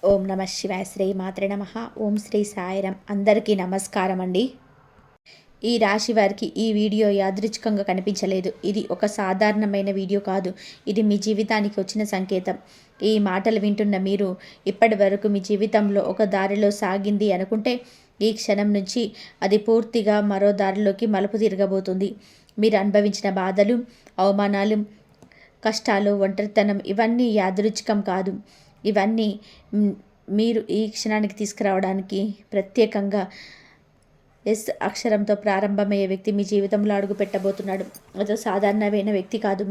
ఓం నమ శివాయ. శ్రీ మాత్రే నమ. ఓం శ్రీ సాయిరం. అందరికీ నమస్కారం అండి. ఈ రాశి వారికి ఈ వీడియో యాదృచ్ఛికంగా కనిపించలేదు. ఇది ఒక సాధారణమైన వీడియో కాదు. ఇది మీ జీవితానికి వచ్చిన సంకేతం. ఈ మాటలు వింటున్న మీరు ఇప్పటి వరకు మీ జీవితంలో ఒక దారిలో సాగింది అనుకుంటే ఈ క్షణం నుంచి అది పూర్తిగా మరో దారిలోకి మలుపు తిరగబోతుంది. మీరు అనుభవించిన బాధలు, అవమానాలు, కష్టాలు, ఒంటరితనం ఇవన్నీ యాదృచ్ఛికం కాదు. ఇవన్నీ మీరు ఈ క్షణానికి తీసుకురావడానికి ప్రత్యేకంగా ఎస్ అక్షరంతో ప్రారంభమయ్యే వ్యక్తి మీ జీవితంలో అడుగు పెట్టబోతున్నాడు. అదో సాధారణమైన వ్యక్తి కాదు.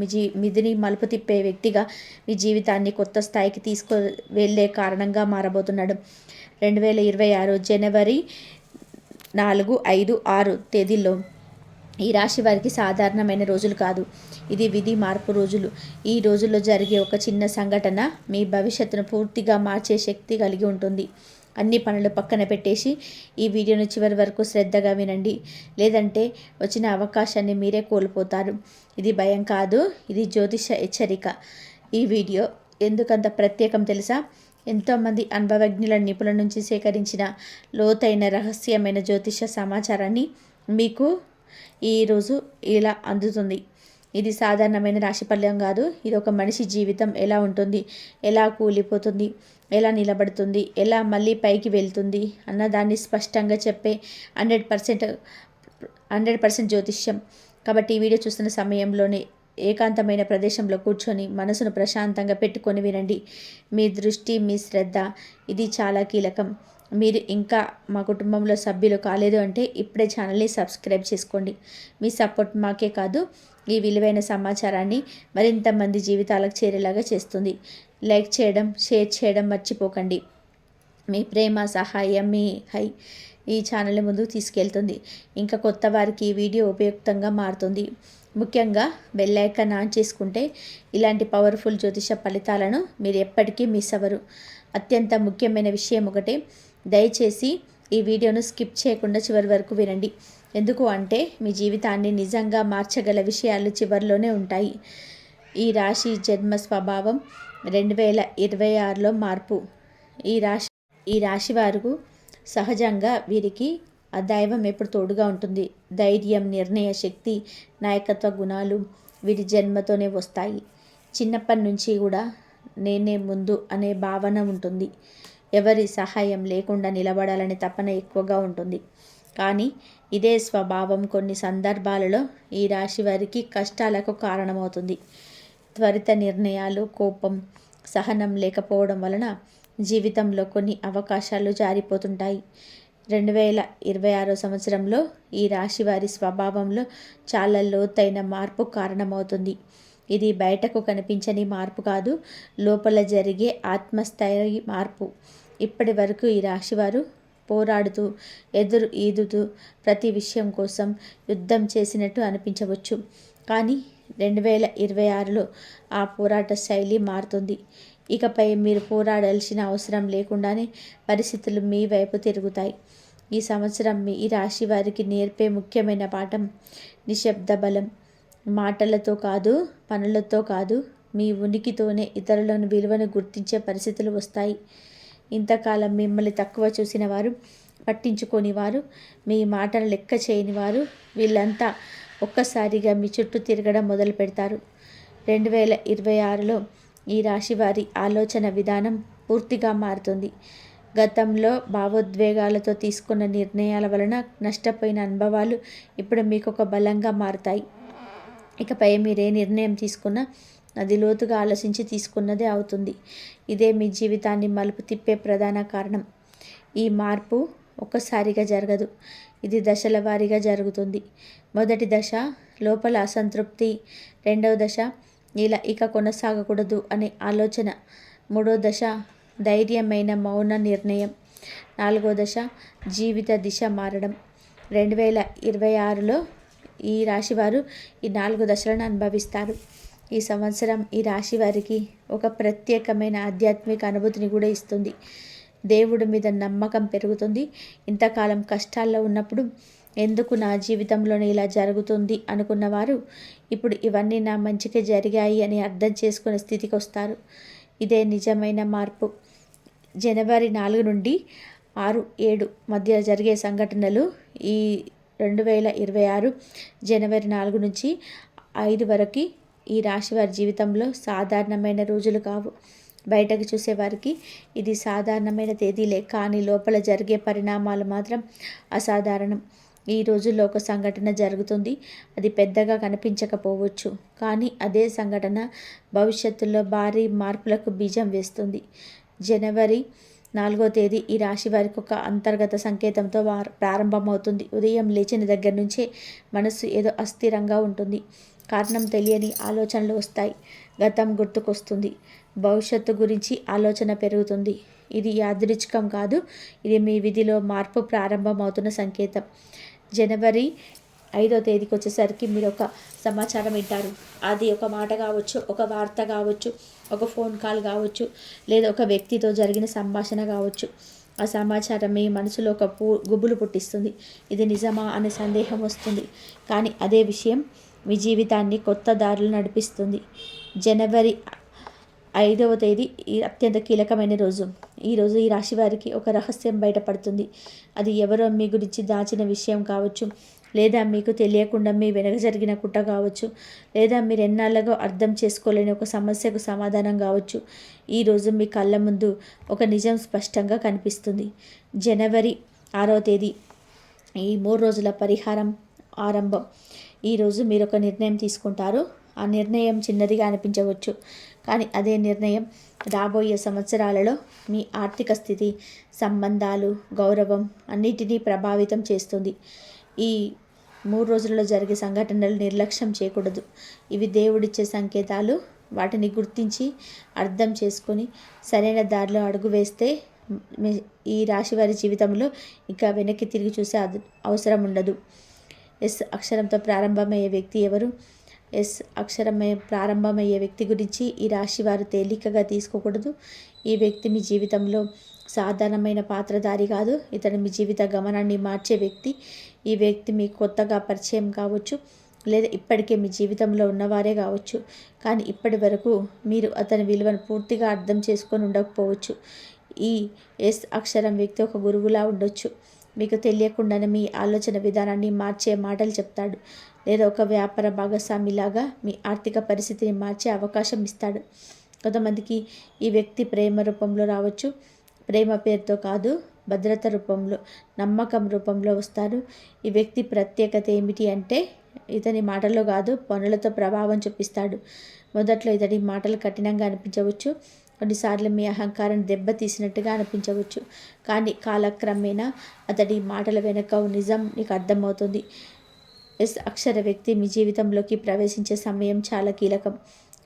మిదిని మలుపు తిప్పే వ్యక్తిగా మీ జీవితాన్ని కొత్త స్థాయికి తీసుకు వెళ్ళే కారణంగా మారబోతున్నాడు. 2026 జనవరి 4, 5, 6 తేదీల్లో ఈ రాశి వారికి సాధారణమైన రోజులు కాదు. ఇది విధి మార్పు రోజులు. ఈ రోజుల్లో జరిగే ఒక చిన్న సంఘటన మీ భవిష్యత్తును పూర్తిగా మార్చే శక్తి కలిగి ఉంటుంది. అన్ని పనులు పక్కన పెట్టేసి ఈ వీడియోను చివరి వరకు శ్రద్ధగా వినండి. లేదంటే వచ్చిన అవకాశాన్ని మీరే కోల్పోతారు. ఇది భయం కాదు, ఇది జ్యోతిష హెచ్చరిక. ఈ వీడియో ఎందుకంత ప్రత్యేకం తెలుసా? ఎంతోమంది అనుభవజ్ఞుల నిపుణుల నుంచి సేకరించిన లోతైన రహస్యమైన జ్యోతిష సమాచారాన్ని మీకు ఈరోజు ఇలా అందుతుంది. ఇది సాధారణమైన రాశిఫలం కాదు. ఇది ఒక మనిషి జీవితం ఎలా ఉంటుంది, ఎలా కూలిపోతుంది, ఎలా నిలబడుతుంది, ఎలా మళ్ళీ పైకి వెళ్తుంది అన్నదాన్ని స్పష్టంగా చెప్పే 100% జ్యోతిష్యం. కాబట్టి ఈ వీడియో చూస్తున్న సమయంలోనే ఏకాంతమైన ప్రదేశంలో కూర్చొని మనసును ప్రశాంతంగా పెట్టుకొని వినండి. మీ దృష్టి, మీ శ్రద్ధ ఇది చాలా కీలకం. మీరు ఇంకా మా కుటుంబంలో సభ్యులు కాలేదు అంటే ఇప్పుడే ఛానల్ని సబ్స్క్రైబ్ చేసుకోండి. మీ సపోర్ట్ మాకే కాదు, ఈ విలువైన సమాచారాన్ని మరింత మంది జీవితాలకు చేరేలాగా చేస్తుంది. లైక్ చేయడం, షేర్ చేయడం మర్చిపోకండి. మీ ప్రేమ, సహాయం ఈ ఛానల్ ముందుకు తీసుకెళ్తుంది. ఇంకా కొత్త వారికి ఈ వీడియో ఉపయుక్తంగా మారుతుంది. ముఖ్యంగా బెల్ ఐకాన్ ఆన్ చేసుకుంటే ఇలాంటి పవర్ఫుల్ జ్యోతిష ఫలితాలను మీరు ఎప్పటికీ మిస్ అవ్వరు. అత్యంత ముఖ్యమైన విషయం ఒకటే, దయచేసి ఈ వీడియోను స్కిప్ చేయకుండా చివరి వరకు వినండి. ఎందుకు అంటే మీ జీవితాన్ని నిజంగా మార్చగల విషయాలు చివరిలోనే ఉంటాయి. ఈ రాశి జన్మ స్వభావం 2026లో మార్పు. ఈ రాశి వారు సహజంగా వీరికి ఆ దైవం ఎప్పుడు తోడుగా ఉంటుంది. ధైర్యం, నిర్ణయ శక్తి, నాయకత్వ గుణాలు వీరి జన్మతోనే వస్తాయి. చిన్నప్పటి నుంచి కూడా నేనే ముందు అనే భావన ఉంటుంది. ఎవరి సహాయం లేకుండా నిలబడాలనే తపన ఎక్కువగా ఉంటుంది. కానీ ఇదే స్వభావం కొన్ని సందర్భాలలో ఈ రాశి వారికి కష్టాలకు కారణమవుతుంది. త్వరిత నిర్ణయాలు, కోపం, సహనం లేకపోవడం వలన జీవితంలో కొన్ని అవకాశాలు జారిపోతుంటాయి. 2026 సంవత్సరంలో ఈ రాశి వారి స్వభావంలో చాలా లోతైన మార్పు కారణమవుతుంది. ఇది బయటకు కనిపించని మార్పు కాదు, లోపల జరిగే ఆత్మస్థాయి మార్పు. ఇప్పటి వరకు ఈ రాశివారు పోరాడుతూ, ఈదుతూ ప్రతి విషయం కోసం యుద్ధం చేసినట్టు అనిపించవచ్చు. కానీ 2026లో ఆ పోరాట శైలి మారుతుంది. ఇకపై మీరు పోరాడాల్సిన అవసరం లేకుండానే పరిస్థితులు మీ వైపు తిరుగుతాయి. ఈ సంవత్సరం ఈ రాశి వారికి నేర్పే ముఖ్యమైన పాఠం నిశ్శబ్ద బలం. మాటలతో కాదు, పనులతో కాదు, మీ ఉనికితోనే ఇతరులను విలువను గుర్తించే పరిస్థితులు వస్తాయి. ఇంతకాలం మిమ్మల్ని తక్కువ చూసిన వారు, పట్టించుకొని వారు, మీ మాటను లెక్క చేయని వారు, వీళ్ళంతా ఒక్కసారిగా మీ చుట్టూ తిరగడం మొదలు పెడతారు. 2026లో ఈ రాశి వారి ఆలోచన విధానం పూర్తిగా మారుతుంది. గతంలో భావోద్వేగాలతో తీసుకున్న నిర్ణయాల వలన నష్టపోయిన అనుభవాలు ఇప్పుడు మీకు ఒక బలంగా మారుతాయి. ఇకపై మీరే నిర్ణయం తీసుకున్నా అది లోతుగా ఆలోచించి తీసుకున్నదే అవుతుంది. ఇదే మీ జీవితాన్ని మలుపు తిప్పే ప్రధాన కారణం. ఈ మార్పు ఒక్కసారిగా జరగదు, ఇది దశల వారీగా జరుగుతుంది. మొదటి దశ లోపల అసంతృప్తి, రెండవ దశ ఇలా ఇక కొనసాగకూడదు అనే ఆలోచన, మూడో దశ ధైర్యమైన మౌన నిర్ణయం, నాలుగో దశ జీవిత దిశ మారడం. 2026లో ఈ రాశివారు ఈ 4 దశలను అనుభవిస్తారు. ఈ సంవత్సరం ఈ రాశి వారికి ఒక ప్రత్యేకమైన ఆధ్యాత్మిక అనుభూతిని కూడా ఇస్తుంది. దేవుడి మీద నమ్మకం పెరుగుతుంది. ఇంతకాలం కష్టాల్లో ఉన్నప్పుడు ఎందుకు నా జీవితంలోనే ఇలా జరుగుతుంది అనుకున్నవారు ఇప్పుడు ఇవన్నీ నా మంచికే జరిగాయి అని అర్థం చేసుకునే స్థితికి వస్తారు. ఇదే నిజమైన మార్పు. జనవరి 4 నుండి 6, 7 మధ్య జరిగే సంఘటనలు ఈ 2026 జనవరి 4 నుంచి 5 వరకు ఈ రాశి వారి జీవితంలో సాధారణమైన రోజులు కావు. బయటకు చూసేవారికి ఇది సాధారణమైన తేదీలే, కానీ లోపల జరిగే పరిణామాలు మాత్రం అసాధారణం. ఈ రోజుల్లో ఒక సంఘటన జరుగుతుంది. అది పెద్దగా కనిపించకపోవచ్చు, కానీ అదే సంఘటన భవిష్యత్తులో భారీ మార్పులకు బీజం వేస్తుంది. జనవరి 4వ తేదీ ఈ రాశి వారికి ఒక అంతర్గత సంకేతంతో ప్రారంభమవుతుంది. ఉదయం లేచిన దగ్గర నుంచే మనసు ఏదో అస్థిరంగా ఉంటుంది. కారణం తెలియని ఆలోచనలు వస్తాయి. గతం గుర్తుకొస్తుంది. భవిష్యత్తు గురించి ఆలోచన పెరుగుతుంది. ఇది యాదృచ్ఛికం కాదు, ఇది మీ విధిలో మార్పు ప్రారంభమవుతున్న సంకేతం. జనవరి 5వ తేదీకి వచ్చేసరికి మీరు ఒక సమాచారం వింటారు. అది ఒక మాట కావచ్చు, ఒక వార్త కావచ్చు, ఒక ఫోన్ కాల్ కావచ్చు, లేదా ఒక వ్యక్తితో జరిగిన సంభాషణ కావచ్చు. ఆ సమాచారం మీ మనసులో ఒక గుబులు పుట్టిస్తుంది. ఇది నిజమా అనే సందేహం వస్తుంది, కానీ అదే విషయం మీ జీవితాన్ని కొత్త దారులు నడిపిస్తుంది. జనవరి 5వ తేదీ అత్యంత కీలకమైన రోజు. ఈరోజు ఈ రాశి వారికి ఒక రహస్యం బయటపడుతుంది. అది ఎవరో మీ గురించి దాచిన విషయం కావచ్చు, లేదా మీకు తెలియకుండా మీ వెనక జరిగిన కుట్ర కావచ్చు, లేదా మీరు ఎన్నాళ్ళగా అర్థం చేసుకోలేని ఒక సమస్యకు సమాధానం కావచ్చు. ఈరోజు మీ కళ్ళ ముందు ఒక నిజం స్పష్టంగా కనిపిస్తుంది. జనవరి 6వ తేదీ ఈ 3 రోజుల పరిహారం ఆరంభం. ఈరోజు మీరు ఒక నిర్ణయం తీసుకుంటారు. ఆ నిర్ణయం చిన్నదిగా అనిపించవచ్చు, కానీ అదే నిర్ణయం రాబోయే సంవత్సరాలలో మీ ఆర్థిక స్థితి, సంబంధాలు, గౌరవం అన్నిటినీ ప్రభావితం చేస్తుంది. ఈ 3 రోజులలో జరిగే సంఘటనలు నిర్లక్ష్యం చేయకూడదు. ఇవి దేవుడిచ్చే సంకేతాలు. వాటిని గుర్తించి అర్థం చేసుకొని సరైన దారిలో అడుగు వేస్తే ఈ రాశి వారి జీవితంలో ఇంకా వెనక్కి తిరిగి చూసే అవసరం ఉండదు. ఎస్ అక్షరంతో ప్రారంభమయ్యే వ్యక్తి ఎవరు? ఎస్ అక్షరమే ప్రారంభమయ్యే వ్యక్తి గురించి ఈ రాశి వారు తేలికగా తీసుకోకూడదు. ఈ వ్యక్తి మీ జీవితంలో సాధారణమైన పాత్రధారి కాదు. ఇతను మీ జీవిత గమనాన్ని మార్చే వ్యక్తి. ఈ వ్యక్తి మీకు కొత్తగా పరిచయం కావచ్చు, లేదా ఇప్పటికే మీ జీవితంలో ఉన్నవారే కావచ్చు, కానీ ఇప్పటి వరకు మీరు అతని విలువను పూర్తిగా అర్థం చేసుకొని ఉండకపోవచ్చు. ఈ ఎస్ అక్షరం వ్యక్తి ఒక గురువులా ఉండొచ్చు. మీకు తెలియకుండానే మీ ఆలోచన విధానాన్ని మార్చే మాటలు చెప్తాడు, లేదా ఒక వ్యాపార భాగస్వామిలాగా మీ ఆర్థిక పరిస్థితిని మార్చే అవకాశం ఇస్తాడు. కొంతమందికి ఈ వ్యక్తి ప్రేమ రూపంలో రావచ్చు. ప్రేమ పేరుతో కాదు, భద్రత రూపంలో, నమ్మకం రూపంలో వస్తారు. ఈ వ్యక్తి ప్రత్యేకత ఏమిటి అంటే ఇతని మాటల్లో కాదు, పనులతో ప్రభావం చూపిస్తాడు. మొదట్లో ఇతడి మాటలు కఠినంగా అనిపించవచ్చు, కొన్నిసార్లు మీ అహంకారాన్ని దెబ్బతీసినట్టుగా అనిపించవచ్చు, కానీ కాలక్రమేణా అతడి మాటల వెనుక నిజం నీకు అర్థమవుతుంది. ఎస్ అక్షర వ్యక్తి మీ జీవితంలోకి ప్రవేశించే సమయం చాలా కీలకం.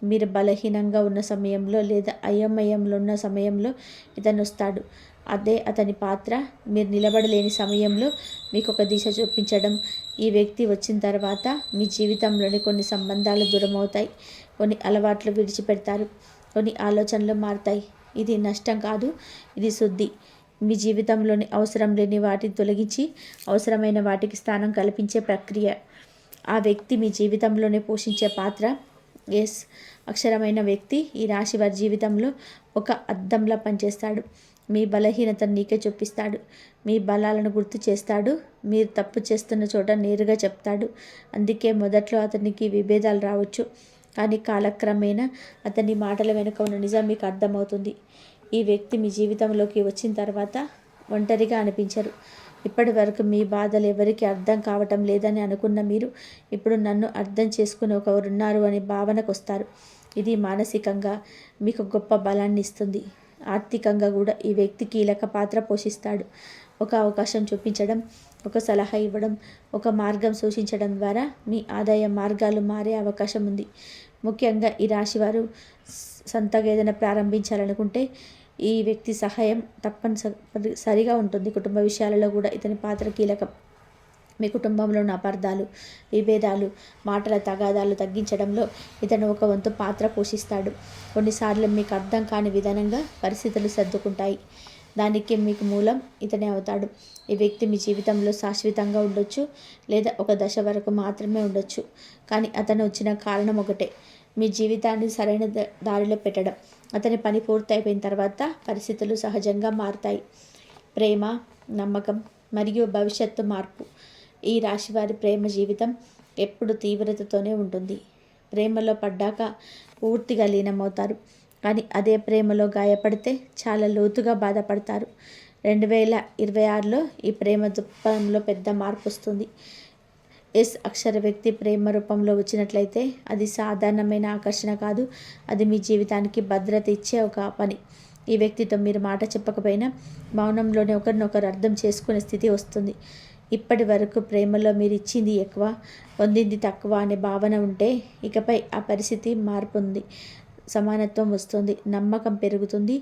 మీరు బలహీనంగా ఉన్న సమయంలో లేదా అయోమయంలో ఉన్న సమయంలో ఇతను వస్తాడు. అదే అతని పాత్ర. మీరు నిలబడలేని సమయంలో మీకు ఒక దిశ చూపించడం. ఈ వ్యక్తి వచ్చిన తర్వాత మీ జీవితంలోని కొన్ని సంబంధాలు దూరమవుతాయి, కొన్ని అలవాట్లు విడిచిపెడతారు, కొన్ని ఆలోచనలు మారుతాయి. ఇది నష్టం కాదు, ఇది శుద్ధి. మీ జీవితంలోని అవసరం లేని వాటిని తొలగించి అవసరమైన వాటికి స్థానం కల్పించే ప్రక్రియ. ఆ వ్యక్తి మీ జీవితంలోనే పోషించే పాత్ర. ఎస్ అక్షరమైన వ్యక్తి ఈ రాశి వారి జీవితంలో ఒక అద్దంలా పనిచేస్తాడు. మీ బలహీనతను నీకే చూపిస్తాడు, మీ బలాలను గుర్తు చేస్తాడు, మీరు తప్పు చేస్తున్న చోట నేరుగా చెప్తాడు. అందుకే మొదట్లో అతనికి విభేదాలు రావచ్చు, కానీ కాలక్రమేణా అతని మాటల వెనుక ఉన్న నిజం మీకు అర్థమవుతుంది. ఈ వ్యక్తి మీ జీవితంలోకి వచ్చిన తర్వాత ఒంటరిగా అనిపించరు. ఇప్పటి వరకు మీ బాధలు ఎవరికి అర్థం కావటం లేదని అనుకున్న మీరు ఇప్పుడు నన్ను అర్థం చేసుకుని ఒకరున్నారు అనే భావనకు వస్తారు. ఇది మానసికంగా మీకు గొప్ప బలాన్ని ఇస్తుంది. ఆర్థికంగా కూడా ఈ వ్యక్తి కీలక పాత్ర పోషిస్తాడు. ఒక అవకాశం చూపించడం, ఒక సలహా ఇవ్వడం, ఒక మార్గం సూచించడం ద్వారా మీ ఆదాయ మార్గాలు మారే అవకాశం ఉంది. ముఖ్యంగా ఈ రాశివారు సొంతగా ఏదైనా ప్రారంభించాలనుకుంటే ఈ వ్యక్తి సహాయం తప్పనిసరిగా ఉంటుంది. కుటుంబ విషయాలలో కూడా ఇతని పాత్ర కీలకం. మీ కుటుంబంలో ఉన్న అపార్థాలు, విభేదాలు, మాటల తగాదాలు తగ్గించడంలో ఇతను ఒక వంతు పాత్ర పోషిస్తాడు. కొన్నిసార్లు మీకు అర్థం కాని విధానంగా పరిస్థితులు సర్దుకుంటాయి. దానికి మీకు మూలం ఇతనే అవుతాడు. ఈ వ్యక్తి మీ జీవితంలో శాశ్వతంగా ఉండొచ్చు, లేదా ఒక దశ వరకు మాత్రమే ఉండొచ్చు, కానీ అతను వచ్చిన కారణం ఒకటే, మీ జీవితాన్ని సరైన దారిలో పెట్టడం. అతని పని పూర్తయిపోయిన తర్వాత పరిస్థితులు సహజంగా మారుతాయి. ప్రేమ, నమ్మకం మరియు భవిష్యత్తు మార్పు. ఈ రాశివారి ప్రేమ జీవితం ఎప్పుడు తీవ్రతతోనే ఉంటుంది. ప్రేమలో పడ్డాక పూర్తిగా లీనమవుతారు, కానీ అదే ప్రేమలో గాయపడితే చాలా లోతుగా బాధపడతారు. 2026లో ఈ ప్రేమ దృక్పథంలో పెద్ద మార్పు వస్తుంది. ఎస్ అక్షర వ్యక్తి ప్రేమ రూపంలో వచ్చినట్లయితే అది సాధారణమైన ఆకర్షణ కాదు, అది మీ జీవితానికి భద్రత ఇచ్చే ఒక పని. ఈ వ్యక్తితో మీరు మాట చెప్పకపోయినా మౌనంలోనే ఒకరినొకరు అర్థం చేసుకునే స్థితి వస్తుంది. ఇప్పటి వరకు ప్రేమలో మీరు ఇచ్చింది ఎక్కువ, పొందింది తక్కువ అనే భావన ఉంటే ఇకపై ఆ పరిస్థితి మారుతుంది. సమానత్వం వస్తుంది, నమ్మకం పెరుగుతుంది,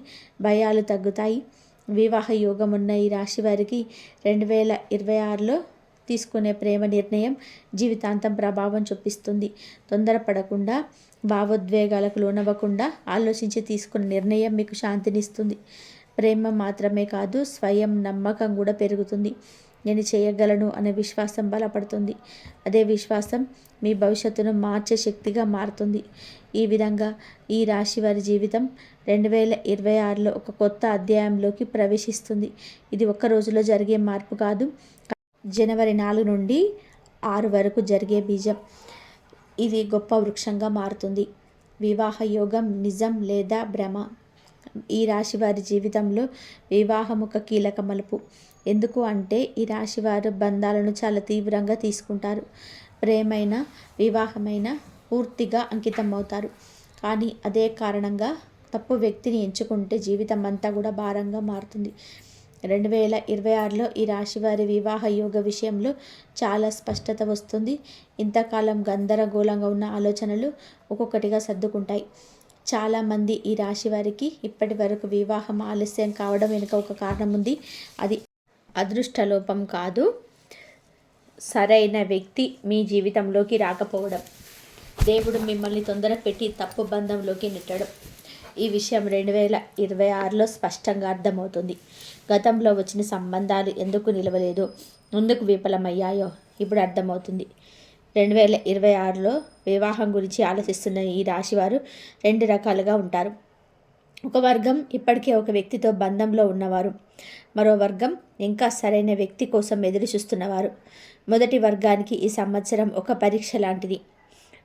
భయాలు తగ్గుతాయి. వివాహ యోగం ఉన్న ఈ రాశి వారికి 2026లో తీసుకునే ప్రేమ నిర్ణయం జీవితాంతం ప్రభావం చూపిస్తుంది. తొందరపడకుండా, భావోద్వేగాలకు లోనవ్వకుండా ఆలోచించి తీసుకున్న నిర్ణయం మీకు శాంతినిస్తుంది. ప్రేమ మాత్రమే కాదు, స్వయం నమ్మకం కూడా పెరుగుతుంది. నేను చేయగలను అనే విశ్వాసం బలపడుతుంది. అదే విశ్వాసం మీ భవిష్యత్తును మార్చే శక్తిగా మారుతుంది. ఈ విధంగా ఈ రాశి వారి జీవితం 2026లో ఒక కొత్త అధ్యాయంలోకి ప్రవేశిస్తుంది. ఇది ఒక్క రోజులో జరిగే మార్పు కాదు, జనవరి 4 నుండి 6 వరకు జరిగే బీజం. ఇది గొప్ప వృక్షంగా మారుతుంది. వివాహ యోగం నిజం లేదా భ్రమ? ఈ రాశి వారి జీవితంలో వివాహం ఒక కీలక మలుపు. ఎందుకు అంటే ఈ రాశివారు బంధాలను చాలా తీవ్రంగా తీసుకుంటారు. ప్రేమైన, వివాహమైన పూర్తిగా అంకితం అవుతారు. కానీ అదే కారణంగా తప్పు వ్యక్తిని ఎంచుకుంటే జీవితం అంతా కూడా భారంగా మారుతుంది. 2026లో ఈ రాశివారి వివాహ యోగ విషయంలో చాలా స్పష్టత వస్తుంది. ఇంతకాలం గందరగోళంగా ఉన్న ఆలోచనలు ఒక్కొక్కటిగా సర్దుకుంటాయి. చాలామంది ఈ రాశి వారికి ఇప్పటి వరకు వివాహం ఆలస్యం కావడం వెనుక ఒక కారణం ఉంది. అది అదృష్టలోపం కాదు, సరైన వ్యక్తి మీ జీవితంలోకి రాకపోవడం. దేవుడు మిమ్మల్ని తొందర పెట్టి తప్పు బంధంలోకి నెట్టడం. ఈ విషయం 2026లో స్పష్టంగా అర్థమవుతుంది. గతంలో వచ్చిన సంబంధాలు ఎందుకు నిలవలేదో, ఎందుకు విఫలమయ్యాయో ఇప్పుడు అర్థమవుతుంది. 2026లో వివాహం గురించి ఆలోచిస్తున్న ఈ రాశివారు 2 రకాలుగా ఉంటారు. ఒక వర్గం ఇప్పటికే ఒక వ్యక్తితో బంధంలో ఉన్నవారు, మరో వర్గం ఇంకా సరైన వ్యక్తి కోసం ఎదురు చూస్తున్నవారు. మొదటి వర్గానికి ఈ సంవత్సరం ఒక పరీక్ష లాంటిది.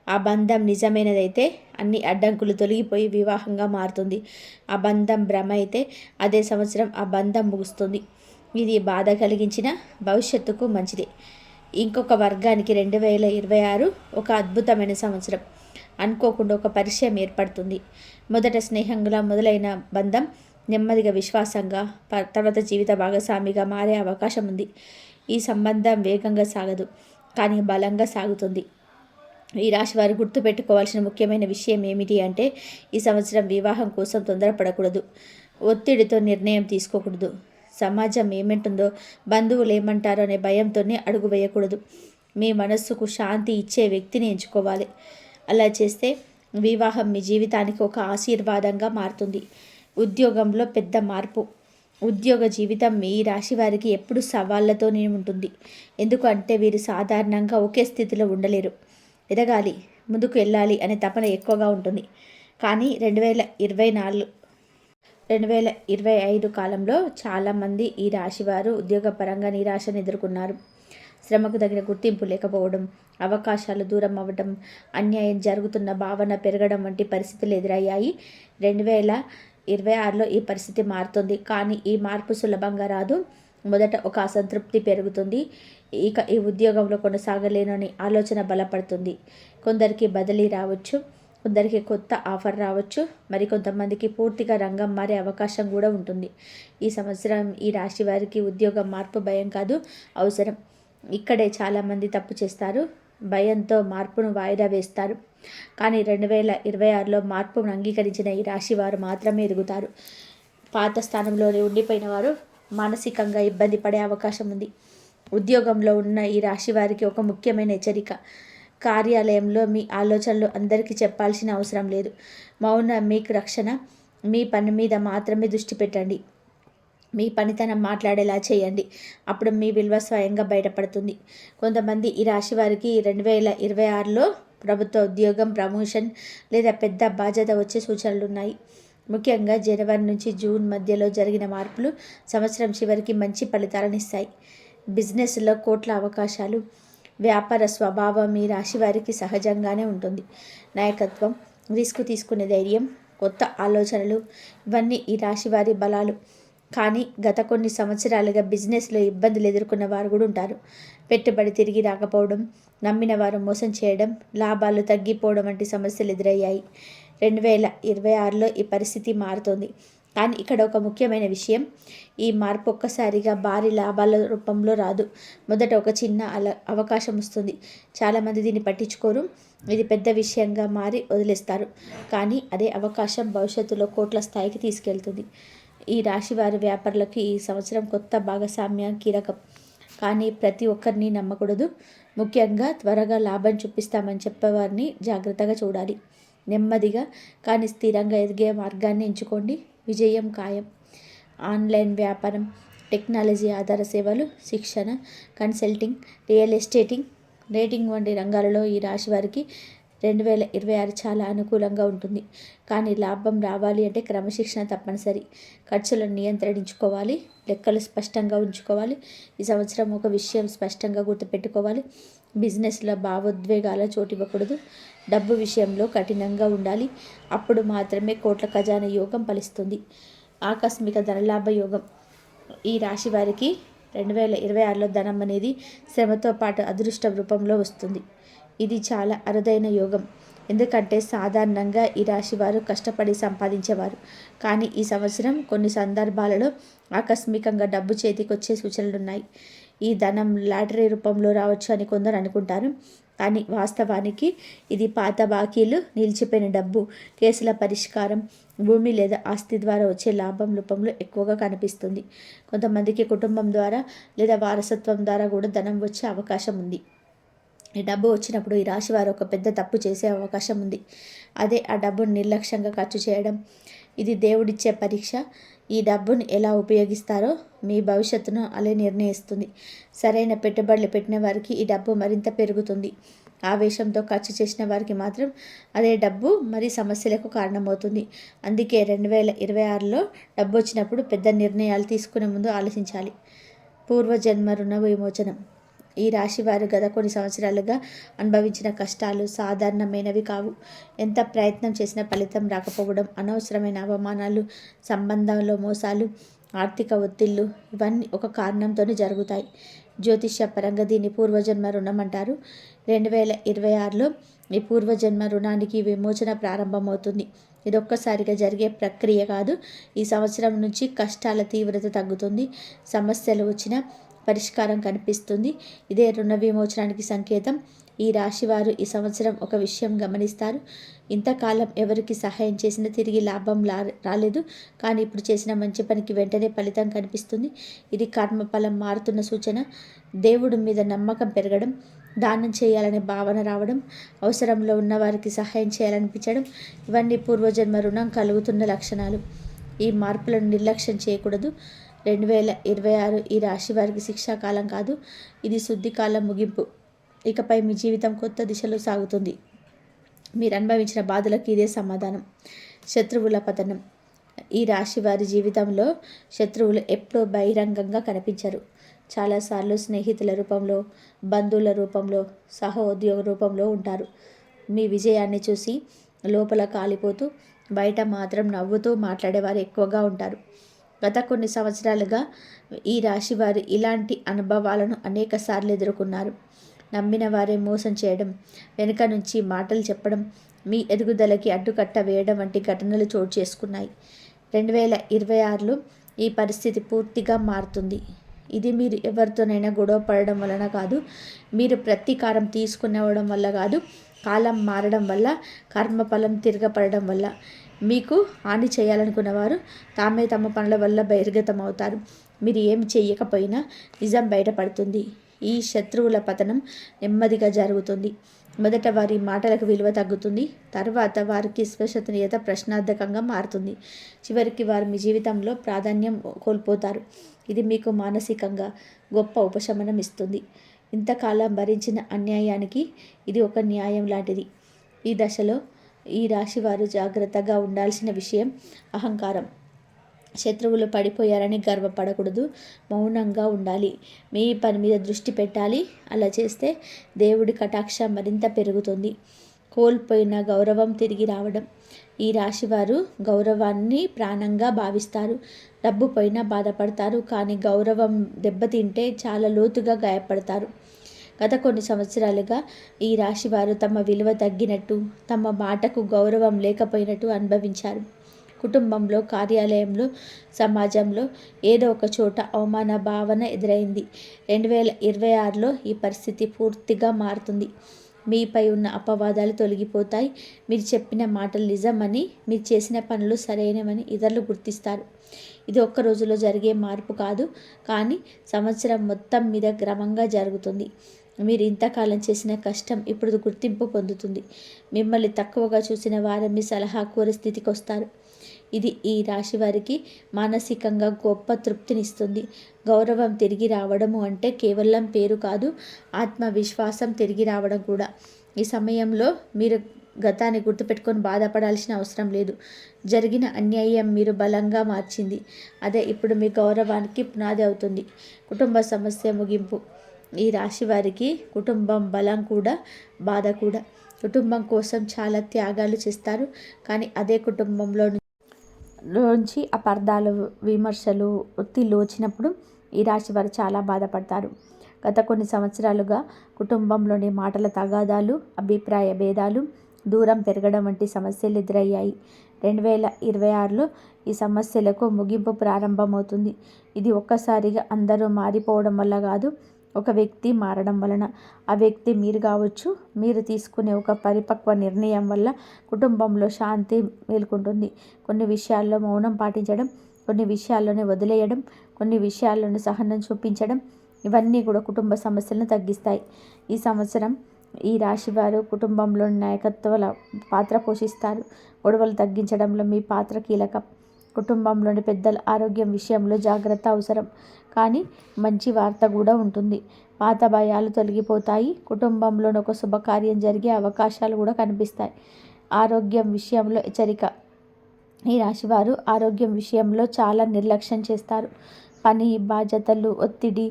ఆ బంధం నిజమైనదైతే అన్ని అడ్డంకులు తొలగిపోయి వివాహంగా మారుతుంది. ఆ బంధం భ్రమ అయితే అదే సంవత్సరం ఆ బంధం ముగుస్తుంది. ఇది బాధ కలిగించిన భవిష్యత్తుకు మంచిది. ఇంకొక వర్గానికి 2026 ఒక అద్భుతమైన సంవత్సరం. అనుకోకుండా ఒక పరిచయం ఏర్పడుతుంది. మొదట స్నేహంగా మొదలైన బంధం నెమ్మదిగా విశ్వాసంగా, తర్వాత జీవిత భాగస్వామిగా మారే అవకాశం ఉంది. ఈ సంబంధం వేగంగా సాగదు, కానీ బలంగా సాగుతుంది. ఈ రాశి వారు గుర్తుపెట్టుకోవాల్సిన ముఖ్యమైన విషయం ఏమిటి అంటే, ఈ సంవత్సరం వివాహం కోసం తొందరపడకూడదు, ఒత్తిడితో నిర్ణయం తీసుకోకూడదు, సమాజం ఏమంటుందో, బంధువులు ఏమంటారో అనే భయంతోనే అడుగు వేయకూడదు. మీ మనస్సుకు శాంతి ఇచ్చే వ్యక్తిని ఎంచుకోవాలి. అలా చేస్తే వివాహం మీ జీవితానికి ఒక ఆశీర్వాదంగా మారుతుంది. ఉద్యోగంలో పెద్ద మార్పు. ఉద్యోగ జీవితం మీ రాశి వారికి ఎప్పుడు సవాళ్లతోనే ఉంటుంది. ఎందుకంటే వీరు సాధారణంగా ఒకే స్థితిలో ఉండలేరు. ఎదగాలి, ముందుకు వెళ్ళాలి అనే తపన ఎక్కువగా ఉంటుంది. కానీ 2025 కాలంలో చాలామంది ఈ రాశివారు ఉద్యోగపరంగా నిరాశను ఎదుర్కొన్నారు. శ్రమకు తగిన గుర్తింపు లేకపోవడం, అవకాశాలు దూరం అవ్వడం, అన్యాయం జరుగుతున్న భావన పెరగడం వంటి పరిస్థితులు ఎదురయ్యాయి. 2026లో ఈ పరిస్థితి మారుతుంది. కానీ ఈ మార్పు సులభంగా రాదు. మొదట ఒక అసంతృప్తి పెరుగుతుంది. ఇక ఈ ఉద్యోగంలో కొనసాగలేనని ఆలోచన బలపడుతుంది. కొందరికి బదిలీ రావచ్చు, కొందరికి కొత్త ఆఫర్ రావచ్చు, మరి కొంతమందికి పూర్తిగా రంగం మారే అవకాశం కూడా ఉంటుంది. ఈ సంవత్సరం ఈ రాశి వారికి ఉద్యోగం మార్పు భయం కాదు, అవసరం. ఇక్కడే చాలామంది తప్పు చేస్తారు. భయంతో మార్పును వాయిదా వేస్తారు. కానీ 2026లో మార్పును అంగీకరించిన ఈ రాశి వారు మాత్రమే ఎదుగుతారు. పాత స్థానంలోనే ఉండిపోయిన వారు మానసికంగా ఇబ్బంది పడే అవకాశం ఉంది. ఉద్యోగంలో ఉన్న ఈ రాశి వారికి ఒక ముఖ్యమైన హెచ్చరిక. కార్యాలయంలో మీ ఆలోచనలు అందరికీ చెప్పాల్సిన అవసరం లేదు. మౌనం మీకు రక్షణ. మీ పని మీద మాత్రమే దృష్టి పెట్టండి. మీ పనితనం మాట్లాడేలా చేయండి. అప్పుడు మీ విలువ స్వయంగా బయటపడుతుంది. కొంతమంది ఈ రాశి వారికి 2026లో ప్రభుత్వ ఉద్యోగం, ప్రమోషన్ లేదా పెద్ద బాధ్యత వచ్చే సూచనలు ఉన్నాయి. ముఖ్యంగా జనవరి నుంచి జూన్ మధ్యలో జరిగిన మార్పులు సంవత్సరం చివరికి మంచి ఫలితాలను ఇస్తాయి. బిజినెస్లో కోట్ల అవకాశాలు. వ్యాపార స్వభావం ఈ రాశి వారికి సహజంగానే ఉంటుంది. నాయకత్వం, రిస్క్ తీసుకునే ధైర్యం, కొత్త ఆలోచనలు ఇవన్నీ ఈ రాశి వారి బలాలు. కానీ గత కొన్ని సంవత్సరాలుగా బిజినెస్లో ఇబ్బందులు ఎదుర్కొన్న వారు కూడా ఉంటారు. పెట్టుబడి తిరిగి రాకపోవడం, నమ్మిన వారు మోసం చేయడం, లాభాలు తగ్గిపోవడం వంటి సమస్యలు ఎదురయ్యాయి. 2026లో ఈ పరిస్థితి మారుతోంది. కానీ ఇక్కడ ఒక ముఖ్యమైన విషయం, ఈ మార్పు ఒక్కసారిగా భారీ లాభాల రూపంలో రాదు. మొదట ఒక చిన్న అవకాశం వస్తుంది. చాలామంది దీన్ని పట్టించుకోరు. ఇది పెద్ద విషయంగా మారి వదిలేస్తారు. కానీ అదే అవకాశం భవిష్యత్తులో కోట్ల స్థాయికి తీసుకెళ్తుంది. ఈ రాశి వారి వ్యాపారులకు ఈ సంవత్సరం కొత్త భాగస్వామ్యం కీలకం. కానీ ప్రతి ఒక్కరిని నమ్మకూడదు. ముఖ్యంగా త్వరగా లాభం చూపిస్తామని చెప్పేవారిని జాగ్రత్తగా చూడాలి. నెమ్మదిగా కానీ స్థిరంగా ఎదిగే మార్గాన్ని ఎంచుకోండి. విజయం ఖాయం. ఆన్లైన్ వ్యాపారం, టెక్నాలజీ ఆధార సేవలు, శిక్షణ, కన్సల్టింగ్, రియల్ ఎస్టేటింగ్, రేటింగ్ వంటి రంగాలలో ఈ రాశి వారికి 2026 చాలా అనుకూలంగా ఉంటుంది. కానీ లాభం రావాలి అంటే క్రమశిక్షణ తప్పనిసరి. ఖర్చులను నియంత్రించుకోవాలి, లెక్కలు స్పష్టంగా ఉంచుకోవాలి. ఈ సంవత్సరం ఒక విషయం స్పష్టంగా గుర్తుపెట్టుకోవాలి, బిజినెస్లో భావోద్వేగాల చోటివ్వకూడదు. డబ్బు విషయంలో కఠినంగా ఉండాలి. అప్పుడు మాత్రమే కోట్ల ఖజానా యోగం ఫలిస్తుంది. ఆకస్మిక ధనలాభ యోగం. ఈ రాశి వారికి 2026లో ధనం అనేది శ్రమతో పాటు అదృష్ట రూపంలో వస్తుంది. ఇది చాలా అరుదైన యోగం. ఎందుకంటే సాధారణంగా ఈ రాశి వారు కష్టపడి సంపాదించేవారు. కానీ ఈ సంవత్సరం కొన్ని సందర్భాలలో ఆకస్మికంగా డబ్బు చేతికి వచ్చే సూచనలున్నాయి. ఈ ధనం లాటరీ రూపంలో రావచ్చు అని కొందరు అనుకుంటారు. కానీ వాస్తవానికి ఇది పాత బాకీలు, నిలిచిపోయిన డబ్బు, కేసుల పరిష్కారం, భూమి లేదా ఆస్తి ద్వారా వచ్చే లాభం రూపంలో ఎక్కువగా కనిపిస్తుంది. కొంతమందికి కుటుంబం ద్వారా లేదా వారసత్వం ద్వారా కూడా ధనం వచ్చే అవకాశం ఉంది. ఈ డబ్బు వచ్చినప్పుడు ఈ రాశి వారు ఒక పెద్ద తప్పు చేసే అవకాశం ఉంది. అదే ఆ డబ్బును నిర్లక్ష్యంగా ఖర్చు చేయడం. ఇది దేవుడిచ్చే పరీక్ష. ఈ డబ్బును ఎలా ఉపయోగిస్తారో మీ భవిష్యత్తును అలా నిర్ణయిస్తుంది. సరైన పెట్టుబడులు పెట్టిన వారికి ఈ డబ్బు మరింత పెరుగుతుంది. ఆవేశంతో ఖర్చు చేసిన వారికి మాత్రం అదే డబ్బు మరి సమస్యలకు కారణమవుతుంది. అందుకే 2026లో డబ్బు వచ్చినప్పుడు పెద్ద నిర్ణయాలు తీసుకునే ముందు ఆలోచించాలి. పూర్వజన్మ రుణ విమోచనం. ఈ రాశి వారు గత కొన్ని సంవత్సరాలుగా అనుభవించిన కష్టాలు సాధారణమైనవి కావు. ఎంత ప్రయత్నం చేసినా ఫలితం రాకపోవడం, అనవసరమైన అవమానాలు, సంబంధంలో మోసాలు, ఆర్థిక ఒత్తిళ్లు ఇవన్నీ ఒక కారణంతోనే జరుగుతాయి. జ్యోతిష్య పరంగా దీన్ని పూర్వజన్మ రుణం అంటారు. 2026లో ఈ పూర్వజన్మ రుణానికి విమోచన ప్రారంభమవుతుంది. ఇది ఒక్కసారిగా జరిగే ప్రక్రియ కాదు. ఈ సంవత్సరం నుంచి కష్టాల తీవ్రత తగ్గుతుంది. సమస్యలు వచ్చినా పరిష్కారం కనిపిస్తుంది. ఇదే రుణ విమోచనానికి సంకేతం. ఈ రాశివారు ఈ సంవత్సరం ఒక విషయం గమనిస్తారు. ఇంతకాలం ఎవరికి సహాయం చేసినా తిరిగి లాభం రాలేదు. కానీ ఇప్పుడు చేసిన మంచి పనికి వెంటనే ఫలితం కనిపిస్తుంది. ఇది కర్మఫలం మారుతున్న సూచన. దేవుడి మీద నమ్మకం పెరగడం, దానం చేయాలనే భావన రావడం, అవసరంలో ఉన్న వారికి సహాయం చేయాలనిపించడం ఇవన్నీ పూర్వజన్మ రుణం కలుగుతున్న లక్షణాలు. ఈ మార్పులను నిర్లక్ష్యం చేయకూడదు. 2026 ఈ రాశి వారికి శిక్షాకాలం కాదు, ఇది శుద్ధికాలం ముగింపు. ఇకపై మీ జీవితం కొత్త దిశలో సాగుతుంది. మీరు అనుభవించిన బాధలకు ఇదే సమాధానం. శత్రువుల పతనం. ఈ రాశి వారి జీవితంలో శత్రువులు ఎప్పుడూ బహిరంగంగా కనిపించరు. చాలాసార్లు స్నేహితుల రూపంలో, బంధువుల రూపంలో, సహోద్యోగ రూపంలో ఉంటారు. మీ విజయాన్ని చూసి లోపల కాలిపోతూ బయట మాత్రం నవ్వుతూ మాట్లాడేవారు ఎక్కువగా ఉంటారు. గత కొన్ని సంవత్సరాలుగా ఈ రాశి వారు ఇలాంటి అనుభవాలను అనేక సార్లు ఎదుర్కొన్నారు. నమ్మిన వారే మోసం చేయడం, వెనుక నుంచి మాటలు చెప్పడం, మీ ఎదుగుదలకి అడ్డుకట్ట వేయడం వంటి ఘటనలు చోటు చేసుకున్నాయి. 2026లో ఈ పరిస్థితి పూర్తిగా మారుతుంది. ఇది మీరు ఎవరితోనైనా గొడవ పడడం వలన కాదు, మీరు ప్రతీకారం తీసుకునేవడం వల్ల కాదు, కాలం మారడం వల్ల, కర్మఫలం తిరగపడడం వల్ల. మీకు హాని చేయాలనుకున్న వారు తామే తమ పనుల వల్ల బహిర్గతం అవుతారు. మీరు ఏమి చేయకపోయినా నిజం బయటపడుతుంది. ఈ శత్రువుల పతనం నెమ్మదిగా జరుగుతుంది. మొదట వారి మాటలకు విలువ తగ్గుతుంది. తర్వాత వారికి విశ్వసనీయత ప్రశ్నార్థకంగా మారుతుంది. చివరికి వారు మీ జీవితంలో ప్రాధాన్యం కోల్పోతారు. ఇది మీకు మానసికంగా గొప్ప ఉపశమనం ఇస్తుంది. ఇంతకాలం భరించిన అన్యాయానికి ఇది ఒక న్యాయం లాంటిది. ఈ దశలో ఈ రాశి వారు జాగ్రత్తగా ఉండాల్సిన విషయం అహంకారం. శత్రువులు పడిపోయారని గర్వపడకూడదు, మౌనంగా ఉండాలి, మీ పని మీద దృష్టి పెట్టాలి. అలా చేస్తే దేవుడి కటాక్షం మరింత పెరుగుతుంది. కోల్పోయిన గౌరవం తిరిగి రావడం. ఈ రాశివారు గౌరవాన్ని ప్రాణంగా భావిస్తారు. డబ్బు పోయినా బాధపడతారు, కానీ గౌరవం దెబ్బతింటే చాలా లోతుగా గాయపడతారు. గత కొన్ని సంవత్సరాలుగా ఈ రాశివారు తమ విలువ తగ్గినట్టు, తమ మాటకు గౌరవం లేకపోయినట్టు అనుభవించారు. కుటుంబంలో, కార్యాలయంలో, సమాజంలో ఏదో ఒక చోట అవమాన భావన ఎదురైంది. 2026లో ఈ పరిస్థితి పూర్తిగా మారుతుంది. మీపై ఉన్న అపవాదాలు తొలగిపోతాయి. మీరు చెప్పిన మాటలు నిజమని, మీరు చేసిన పనులు సరైనవని ఇతరులు గుర్తిస్తారు. ఇది ఒక్క రోజులో జరిగే మార్పు కాదు, కానీ సంవత్సరం మొత్తం మీద క్రమంగా జరుగుతుంది. మీరు ఇంతకాలం చేసిన కష్టం ఇప్పుడు గుర్తింపు పొందుతుంది. మిమ్మల్ని తక్కువగా చూసిన వారు మీ సలహా కోరే స్థితికి వస్తారు. ఇది ఈ రాశి వారికి మానసికంగా గొప్ప తృప్తినిస్తుంది. గౌరవం తిరిగి రావడము అంటే కేవలం పేరు కాదు, ఆత్మవిశ్వాసం తిరిగి రావడం కూడా. ఈ సమయంలో మీరు గతాన్ని గుర్తుపెట్టుకొని బాధపడాల్సిన అవసరం లేదు. జరిగిన అన్యాయం మీరు బలంగా మార్చింది. అదే ఇప్పుడు మీ గౌరవానికి పునాది అవుతుంది. కుటుంబ సమస్య ముగింపు. ఈ రాశి వారికి కుటుంబం బలం కూడా, బాధ కూడా. కుటుంబం కోసం చాలా త్యాగాలు చేస్తారు, కానీ అదే కుటుంబంలో నుంచి అపార్థాలు, విమర్శలు, ఒత్తిళ్ళు వచ్చినప్పుడు ఈ రాశి వారు చాలా బాధపడతారు. గత కొన్ని సంవత్సరాలుగా కుటుంబంలోని మాటల తగాదాలు, అభిప్రాయ భేదాలు, దూరం పెరగడం వంటి సమస్యలు ఎదురయ్యాయి. 2026లో ఈ సమస్యలకు ముగింపు ప్రారంభమవుతుంది. ఇది ఒక్కసారిగా అందరూ మారిపోవడం వల్ల కాదు, ఒక వ్యక్తి మారడం వలన. ఆ వ్యక్తి మీరు కావచ్చు. మీరు తీసుకునే ఒక పరిపక్వ నిర్ణయం వల్ల కుటుంబంలో శాంతి మేలుకుంటుంది. కొన్ని విషయాల్లో మౌనం పాటించడం, కొన్ని విషయాల్లోనే వదిలేయడం, కొన్ని విషయాల్లోనే సహనం చూపించడం, ఇవన్నీ కూడా కుటుంబ సమస్యలను తగ్గిస్తాయి. ఈ సంవత్సరం ఈ రాశివారు కుటుంబంలోని నాయకత్వాల పాత్ర పోషిస్తారు. గొడవలు తగ్గించడంలో మీ పాత్ర కీలకం. కుటుంబంలోని పెద్దల ఆరోగ్యం విషయంలో జాగ్రత్త అవసరం, కానీ మంచి వార్త కూడా ఉంటుంది. పాత భయాలు తొలగిపోతాయి. కుటుంబంలోని ఒక శుభకార్యం జరిగే అవకాశాలు కూడా కనిపిస్తాయి. ఆరోగ్యం విషయంలో హెచ్చరిక. ఈ రాశివారు ఆరోగ్యం విషయంలో చాలా నిర్లక్ష్యం చేస్తారు. పని, బాధ్యతలు, ఒత్తిడి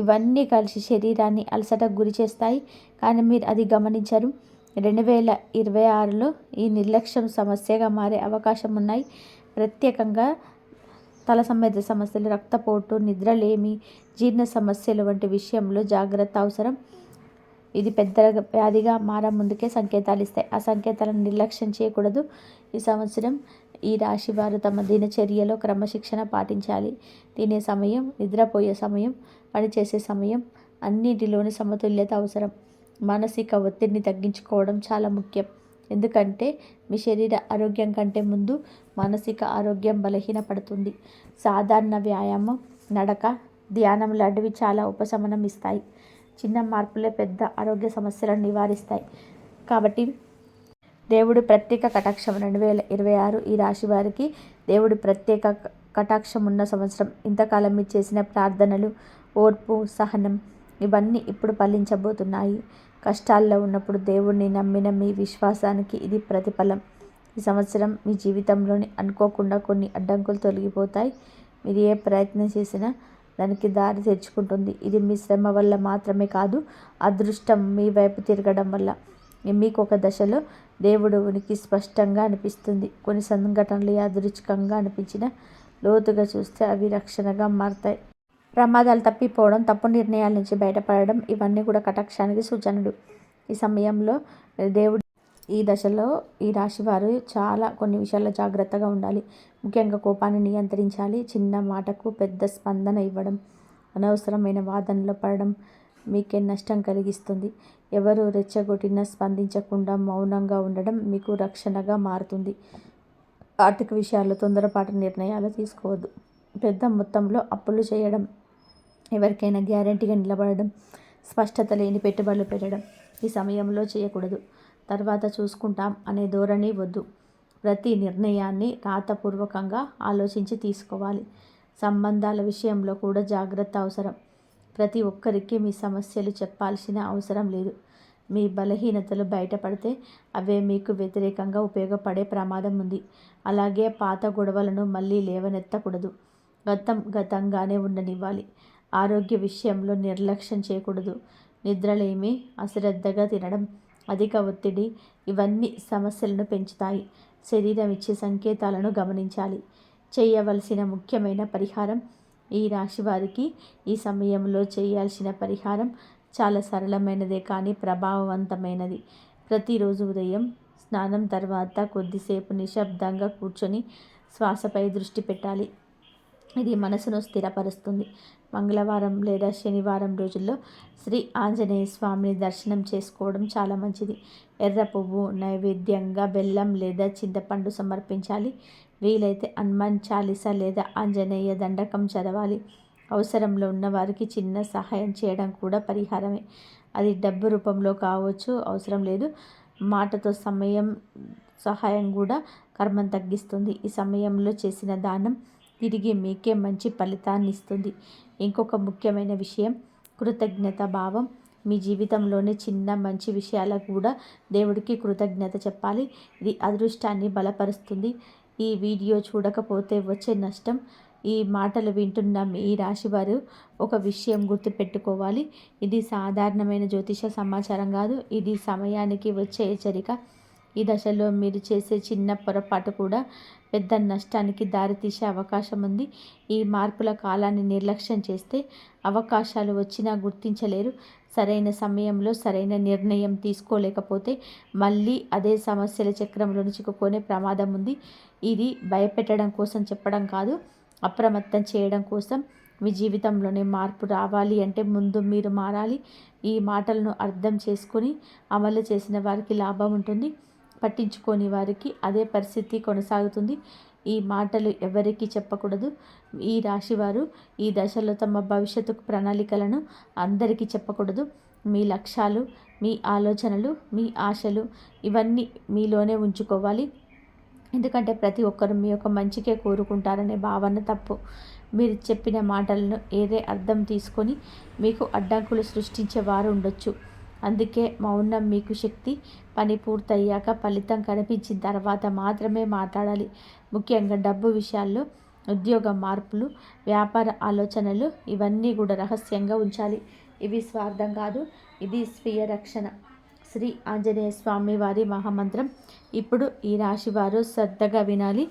ఇవన్నీ కలిసి శరీరాన్ని అలసటకు గురి చేస్తాయి, కానీ మీరు అది గమనించరు. 2026లో ఈ నిర్లక్ష్యం సమస్యగా మారే అవకాశం ఉన్నాయి. ప్రత్యేకంగా తల సంబంధిత సమస్యలు, రక్తపోటు, నిద్రలేమి, జీర్ణ సమస్యలు వంటి విషయంలో జాగ్రత్త అవసరం. ఇది పెద్ద వ్యాధిగా ముందుకే సంకేతాలు ఇస్తాయి. ఆ సంకేతాలను నిర్లక్ష్యం చేయకూడదు. ఈ సంవత్సరం ఈ రాశి వారు తమ దినచర్యలో క్రమశిక్షణ పాటించాలి. తినే సమయం, నిద్రపోయే సమయం, పనిచేసే సమయం అన్నిటిలోని సమతుల్యత అవసరం. మానసిక ఒత్తిడిని తగ్గించుకోవడం చాలా ముఖ్యం. ఎందుకంటే మీ శరీర ఆరోగ్యం కంటే ముందు మానసిక ఆరోగ్యం బలహీనపడుతుంది. సాధారణ వ్యాయామం, నడక, ధ్యానం లాంటివి చాలా ఉపశమనం ఇస్తాయి. చిన్న మార్పులే పెద్ద ఆరోగ్య సమస్యలను నివారిస్తాయి. కాబట్టి దేవుడి ప్రత్యేక కటాక్షం 2026 ఈ రాశి వారికి దేవుడి ప్రత్యేక కటాక్షం ఉన్న సంవత్సరం. ఇంతకాలం మీరు చేసిన ప్రార్థనలు, ఓర్పు, సహనం ఇవన్నీ ఇప్పుడు ఫలించబోతున్నాయి. కష్టాల్లో ఉన్నప్పుడు దేవుడిని నమ్మిన మీ విశ్వాసానికి ఇది ప్రతిఫలం. ఈ సంవత్సరం మీ జీవితంలోని అనుకోకుండా కొన్ని అడ్డంకులు తొలగిపోతాయి. మీరు ఏ ప్రయత్నం చేసినా దానికి దారి తెరుచుకుంటుంది. ఇది మీ శ్రమ వల్ల మాత్రమే కాదు, అదృష్టం మీ వైపు తిరగడం వల్ల. మీకు ఒక దశలో దేవుడు ఉనికి స్పష్టంగా అనిపిస్తుంది. కొన్ని సంఘటనలు యాదృచ్ఛికంగా అనిపించిన లోతుగా చూస్తే అవి రక్షణగా మారతాయి. ప్రమాదాలు తప్పిపోవడం, తప్పు నిర్ణయాల నుంచి బయటపడడం ఇవన్నీ కూడా కటాక్షానికి సూచనలు. ఈ సమయంలో దేవుడు ఈ దశలో ఈ రాశివారు చాలా కొన్ని విషయాల్లో జాగ్రత్తగా ఉండాలి. ముఖ్యంగా కోపాన్ని నియంత్రించాలి. చిన్న మాటకు పెద్ద స్పందన ఇవ్వడం, అనవసరమైన వాదనలో పడడం మీకే నష్టం కలిగిస్తుంది. ఎవరు రెచ్చగొట్టినా స్పందించకుండా మౌనంగా ఉండడం మీకు రక్షణగా మారుతుంది. ఆర్థిక విషయాల్లో తొందరపాటు నిర్ణయాలు తీసుకోవద్దు. పెద్ద మొత్తంలో అప్పులు చేయడం, ఎవరికైనా గ్యారెంటీగా నిలబడడం, స్పష్టత లేని పెట్టుబడులు పెట్టడం ఈ సమయంలో చేయకూడదు. తర్వాత చూసుకుంటాం అనే ధోరణి వద్దు. ప్రతి నిర్ణయాన్ని రాతపూర్వకంగా ఆలోచించి తీసుకోవాలి. సంబంధాల విషయంలో కూడా జాగ్రత్త అవసరం. ప్రతి ఒక్కరికి మీ సమస్యలు చెప్పాల్సిన అవసరం లేదు. మీ బలహీనతలు బయటపడితే అవే మీకు వ్యతిరేకంగా ఉపయోగపడే ప్రమాదం ఉంది. అలాగే పాత గొడవలను మళ్ళీ లేవనెత్తకూడదు. గతంగానే ఉండనివ్వాలి. ఆరోగ్య విషయంలో నిర్లక్ష్యం చేయకూడదు. నిద్రలేమి, అశ్రద్ధగా తినడం, అధిక ఒత్తిడి ఇవన్నీ సమస్యలను పెంచుతాయి. శరీరం ఇచ్చే సంకేతాలను గమనించాలి. చేయవలసిన ముఖ్యమైన పరిహారం. ఈ రాశి వారికి ఈ సమయంలో చేయాల్సిన పరిహారం చాలా సరళమైనదే కానీ ప్రభావవంతమైనది. ప్రతిరోజు ఉదయం స్నానం తర్వాత కొద్దిసేపు నిశ్శబ్దంగా కూర్చొని శ్వాసపై దృష్టి పెట్టాలి. ఇది మనసును స్థిరపరుస్తుంది. మంగళవారం లేదా శనివారం రోజుల్లో శ్రీ ఆంజనేయ స్వామిని దర్శనం చేసుకోవడం చాలా మంచిది. ఎర్ర పువ్వు నైవేద్యంగా బెల్లం లేదా చింతపండు సమర్పించాలి. వీలైతే హనుమాన్ చాలీసా లేదా ఆంజనేయ దండకం చదవాలి. అవసరంలో ఉన్న వారికి చిన్న సహాయం చేయడం కూడా పరిహారమే. అది డబ్బు రూపంలో కావచ్చు, అవసరం లేదు. మాటతో సహాయం కూడా కర్మం తగ్గిస్తుంది. ఈ సమయంలో చేసిన దానం తిరిగి మీకే మంచి ఫలితాన్ని ఇస్తుంది. ఇంకొక ముఖ్యమైన విషయం, కృతజ్ఞత భావం. మీ జీవితంలోని చిన్న మంచి రాశివాలకు కూడా దేవుడికి కృతజ్ఞత చెప్పాలి. ఇది అదృష్టాన్ని బలపరుస్తుంది. ఈ వీడియో చూడకపోతే వచ్చే నష్టం. ఈ మాటలు వింటున్న మీ రాశివారు ఒక విషయం గుర్తుపెట్టుకోవాలి. ఇది సాధారణమైన జ్యోతిష సమాచారం కాదు. ఇది సమయానికి వచ్చే హెచ్చరిక. ఈ దశలో మీరు చేసే చిన్న పొరపాటు కూడా పెద్ద నష్టానికి దారితీసే అవకాశం ఉంది. ఈ మార్పుల కాలాన్ని నిర్లక్ష్యం చేస్తే అవకాశాలు వచ్చినా గుర్తించలేరు. సరైన సమయంలో సరైన నిర్ణయం తీసుకోలేకపోతే మళ్ళీ అదే సమస్యల చక్రంలో చిక్కుకునే ప్రమాదం ఉంది. ఇది భయపెట్టడం కోసం చెప్పడం కాదు, అప్రమత్తం చేయడం కోసం. మీ జీవితంలోనే మార్పు రావాలి అంటే ముందు మీరు మారాలి. ఈ మాటలను అర్థం చేసుకొని అమలు చేసిన వారికి లాభం ఉంటుంది. పట్టించుకోని వారికి అదే పరిస్థితి కొనసాగుతుంది. ఈ మాటలు ఎవరికీ చెప్పకూడదు. ఈ రాశివారు ఈ దశలో తమ భవిష్యత్తు ప్రణాళికలను అందరికీ చెప్పకూడదు. మీ లక్ష్యాలు, మీ ఆలోచనలు, మీ ఆశలు ఇవన్నీ మీలోనే ఉంచుకోవాలి. ఎందుకంటే ప్రతి ఒక్కరు మీ యొక్క మంచికే కోరుకుంటారనే భావన తప్పు. మీరు చెప్పిన మాటలను ఏదే అర్థం తీసుకొని మీకు అడ్డంకులు సృష్టించే వారు ఉండొచ్చు. అందుకే మౌనం మీకు శక్తి. పని పూర్తయ్యాక ఫలితం కనిపించిన తర్వాత మాత్రమే మాట్లాడాలి. ముఖ్యంగా డబ్బు విషయాల్లో, ఉద్యోగ మార్పులు, వ్యాపార ఆలోచనలు ఇవన్నీ కూడా రహస్యంగా ఉంచాలి. ఇవి స్వార్థం కాదు, ఇది స్వీయ రక్షణ. శ్రీ ఆంజనేయ స్వామి వారి మహామంత్రం. ఇప్పుడు ఈ రాశి వారు శ్రద్ధగా వినాలి.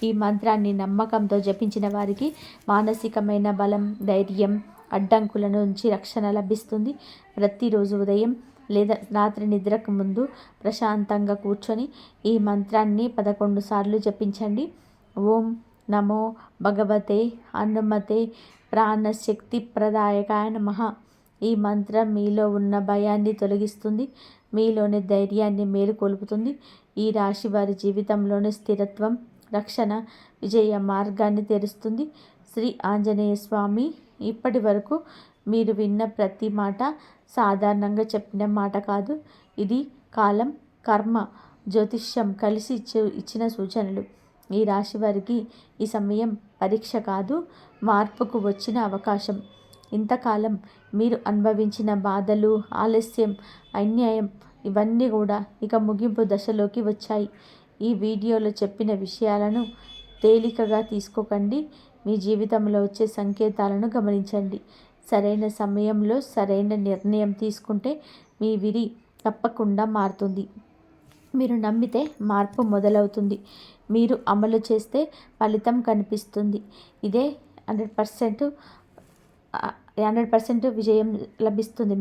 ఈ మంత్రాన్ని నమ్మకంతో జపించిన వారికి మానసికమైన బలం, ధైర్యం, అడ్డంకుల నుంచి రక్షణ లభిస్తుంది. ప్రతిరోజు ఉదయం లేదా రాత్రి నిద్రకు ముందు ప్రశాంతంగా కూర్చొని ఈ మంత్రాన్ని 11 సార్లు జపించండి. ఓం నమో భగవతే హనుమతే ప్రాణశక్తి ప్రదాయకాయ నమః. ఈ మంత్రం మీలో ఉన్న భయాన్ని తొలగిస్తుంది, మీలోని ధైర్యాన్ని మేలుకొల్పుతుంది. ఈ రాశి వారి జీవితంలోని స్థిరత్వం, రక్షణ, విజయ మార్గాన్ని తెరుస్తుంది. శ్రీ ఆంజనేయ స్వామి, ఇప్పటి వరకు మీరు విన్న ప్రతి మాట సాధారణంగా చెప్పిన మాట కాదు. ఇది కాలం, కర్మ, జ్యోతిష్యం కలిసి ఇచ్చిన సూచనలు. ఈ రాశి వారికి ఈ సమయం పరీక్ష కాదు, మార్పుకు వచ్చిన అవకాశం. ఇంతకాలం మీరు అనుభవించిన బాధలు, ఆలస్యం, అన్యాయం ఇవన్నీ కూడా ఇక ముగింపు దశలోకి వచ్చాయి. ఈ వీడియోలో చెప్పిన విషయాలను తేలికగా తీసుకోకండి. మీ జీవితంలో వచ్చే సంకేతాలను గమనించండి. సరైన సమయంలో సరైన నిర్ణయం తీసుకుంటే మీ విధి తప్పకుండా మారుతుంది. మీరు నమ్మితే మార్పు మొదలవుతుంది. మీరు అమలు చేస్తే ఫలితం కనిపిస్తుంది. ఇదే 100% విజయం లభిస్తుంది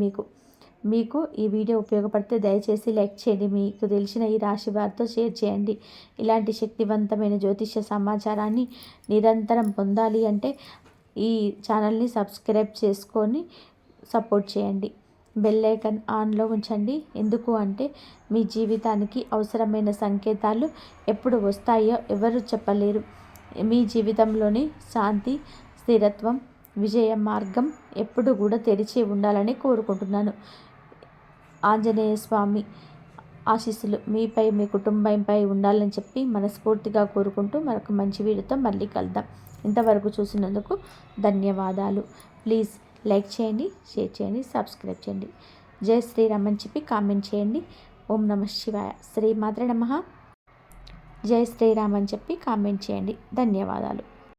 మీకు ఈ వీడియో ఉపయోగపడితే దయచేసి లైక్ చేయండి. మీకు తెలిసిన ఈ రాశి వారితో షేర్ చేయండి. ఇలాంటి శక్తివంతమైన జ్యోతిష సమాచారాన్ని నిరంతరం పొందాలి అంటే ఈ ఛానల్ని సబ్స్క్రైబ్ చేసుకొని సపోర్ట్ చేయండి. బెల్ ఐకాన్ ఆన్లో ఉంచండి. ఎందుకు అంటే మీ జీవితానికి అవసరమైన సంకేతాలు ఎప్పుడు వస్తాయో ఎవరు చెప్పలేరు. మీ జీవితంలోని శాంతి, స్థిరత్వం, విజయ మార్గం ఎప్పుడు కూడా తెరిచి ఉండాలని కోరుకుంటున్నాను. ఆంజనేయ స్వామి ఆశీస్సులు మీపై, మీ కుటుంబంపై ఉండాలని చెప్పి మనస్ఫూర్తిగా కోరుకుంటూ మరొక మంచి వీడియోతో మళ్ళీ కలుద్దాం. ఇంతవరకు చూసినందుకు ధన్యవాదాలు. ప్లీజ్ లైక్ చేయండి, షేర్ చేయండి, సబ్స్క్రైబ్ చేయండి. జై శ్రీరామ్ అని చెప్పి కామెంట్ చేయండి. ఓం నమః శివాయ. శ్రీమాత్రే నమః. జై శ్రీరామ్ అని చెప్పి కామెంట్ చేయండి. ధన్యవాదాలు.